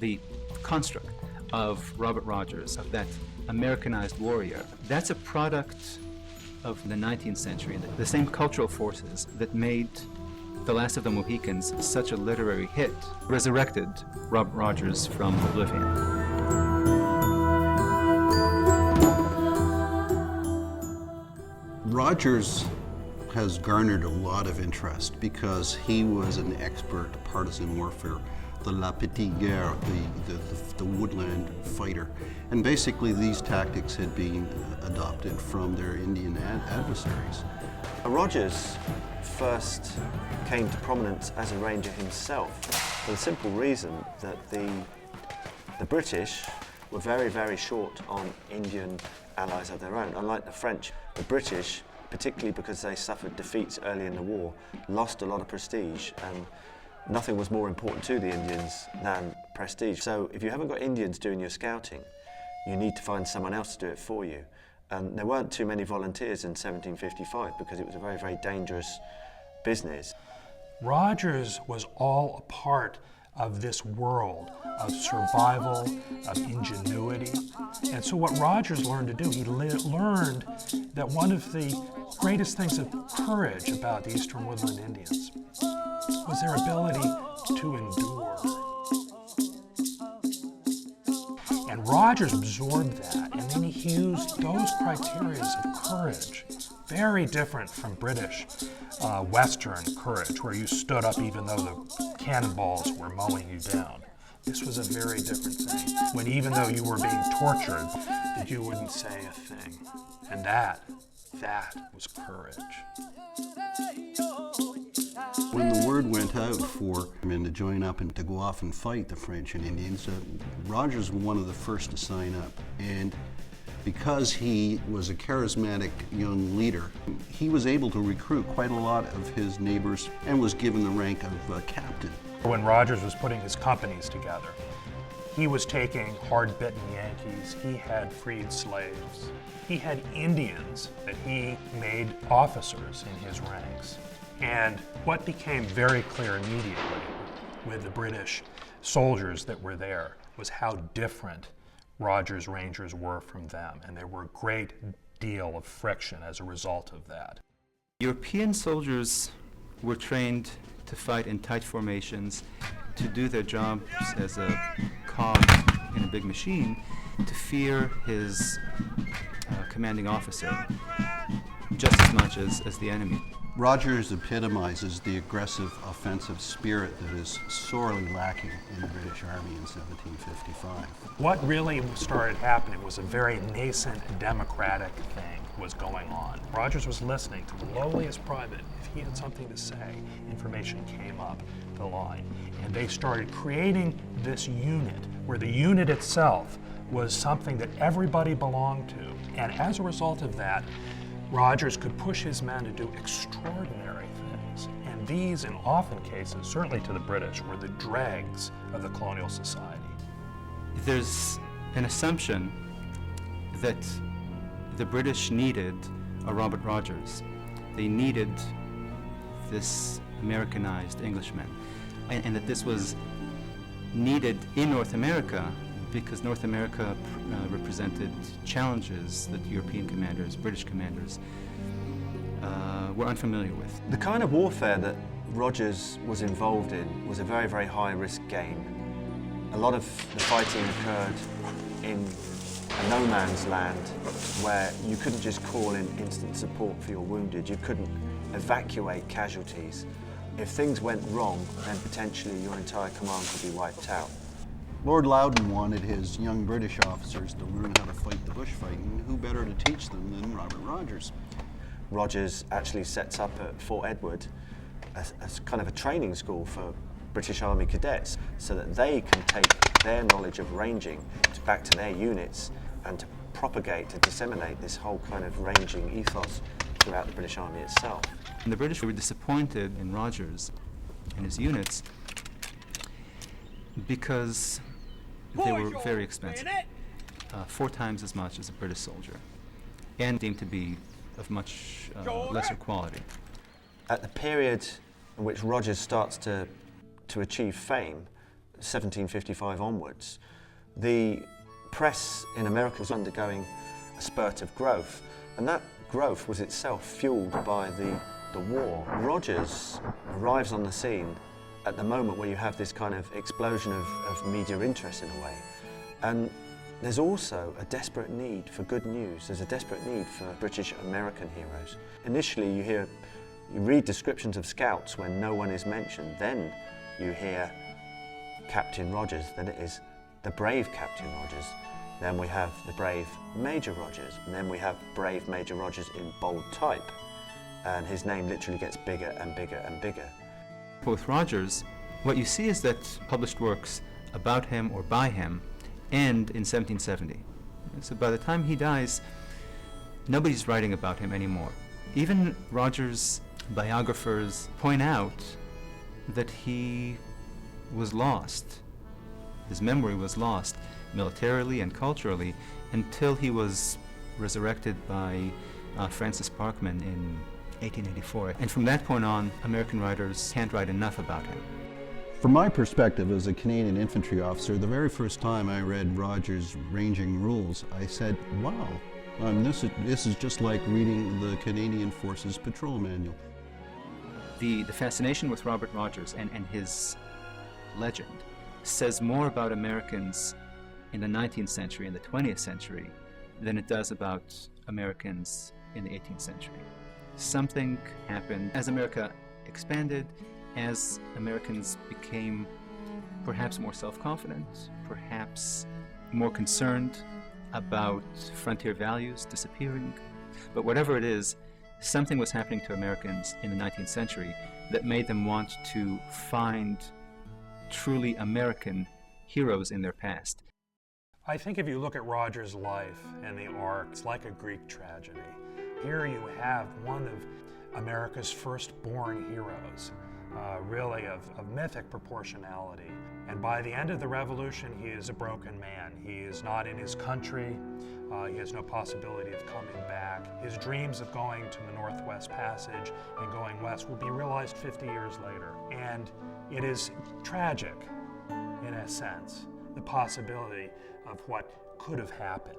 the construct of Robert Rogers, of that Americanized warrior, that's a product of the 19th century, the same cultural forces that made The Last of the Mohicans such a literary hit resurrected Robert Rogers from oblivion. Rogers has garnered a lot of interest because he was an expert partisan warfare, the La Petite Guerre, the woodland fighter. And basically these tactics had been adopted from their Indian adversaries. Rogers first came to prominence as a ranger himself for the simple reason that the British were very, very short on Indian allies of their own. Unlike the French, the British, particularly because they suffered defeats early in the war, lost a lot of prestige, and nothing was more important to the Indians than prestige. So if you haven't got Indians doing your scouting, you need to find someone else to do it for you. And there weren't too many volunteers in 1755 because it was a very, very dangerous business. Rogers was all a part of this world of survival, of ingenuity. And so what Rogers learned to do, he learned that one of the greatest things of courage about the Eastern Woodland Indians was their ability to endure. And Rogers absorbed that, and then he used those criteria of courage, very different from British Western courage, where you stood up even though the cannonballs were mowing you down. This was a very different thing, when even though you were being tortured, that you wouldn't say a thing. And that was courage. When the word went out for men to join up and to go off and fight the French and Indians, Rogers was one of the first to sign up. And because he was a charismatic young leader, he was able to recruit quite a lot of his neighbors and was given the rank of captain. When Rogers was putting his companies together, he was taking hard-bitten Yankees, he had freed slaves, he had Indians that he made officers in his ranks. And what became very clear immediately with the British soldiers that were there was how different Rogers' Rangers were from them, and there were a great deal of friction as a result of that. European soldiers were trained to fight in tight formations, to do their jobs as a cog in a big machine, to fear his commanding officer just as much as the enemy. Rogers epitomizes the aggressive, offensive spirit that is sorely lacking in the British Army in 1755. What really started happening was a very nascent democratic thing was going on. Rogers was listening to the lowliest private. If he had something to say, information came up the line. And they started creating this unit, where the unit itself was something that everybody belonged to. And as a result of that, Rogers could push his men to do extraordinary things. And these, in often cases, certainly to the British, were the dregs of the colonial society. There's an assumption that the British needed a Robert Rogers. They needed this Americanized Englishman. And that this was needed in North America because North America represented challenges that European commanders, British commanders, were unfamiliar with. The kind of warfare that Rogers was involved in was a very, very high-risk game. A lot of the fighting occurred in a no-man's land where you couldn't just call in instant support for your wounded, you couldn't evacuate casualties. If things went wrong, then potentially your entire command could be wiped out. Lord Loudon wanted his young British officers to learn how to fight the bushfighting. Who better to teach them than Robert Rogers? Rogers actually sets up at Fort Edward as kind of a training school for British Army cadets so that they can take their knowledge of ranging back to their units and to propagate, to disseminate this whole kind of ranging ethos throughout the British Army itself. And the British were disappointed in Rogers and his units because they were very expensive, 4 times as much as a British soldier, and deemed to be of much lesser quality. At the period in which Rogers starts to achieve fame, 1755 onwards, the press in America was undergoing a spurt of growth, and that growth was itself fueled by the war. Rogers arrives on the scene at the moment where you have this kind of explosion of media interest in a way, and there's also a desperate need for good news. There's a desperate need for British American heroes. Initially you read descriptions of scouts when no one is mentioned, then you hear Captain Rogers, then it is the brave Captain Rogers, then we have the brave Major Rogers, and then we have brave Major Rogers in bold type, and his name literally gets bigger and bigger and bigger. With Rogers, what you see is that published works about him or by him end in 1770. So by the time he dies, nobody's writing about him anymore. Even Rogers' biographers point out that he was lost. His memory was lost militarily and culturally until he was resurrected by Francis Parkman in 1884. And from that point on, American writers can't write enough about him. From my perspective as a Canadian infantry officer, the very first time I read Rogers' ranging rules, I said, wow, this is just like reading the Canadian Forces Patrol Manual. The fascination with Robert Rogers and his legend says more about Americans in the 19th century and the 20th century than it does about Americans in the 18th century. Something happened as America expanded, as Americans became perhaps more self-confident, perhaps more concerned about frontier values disappearing. But whatever it is, something was happening to Americans in the 19th century that made them want to find truly American heroes in their past. I think if you look at Rogers' life and the arc, it's like a Greek tragedy. Here you have one of America's firstborn heroes, really of mythic proportionality. And by the end of the Revolution, he is a broken man. He is not in his country. He has no possibility of coming back. His dreams of going to the Northwest Passage and going west will be realized 50 years later. And it is tragic, in a sense, the possibility of what could have happened.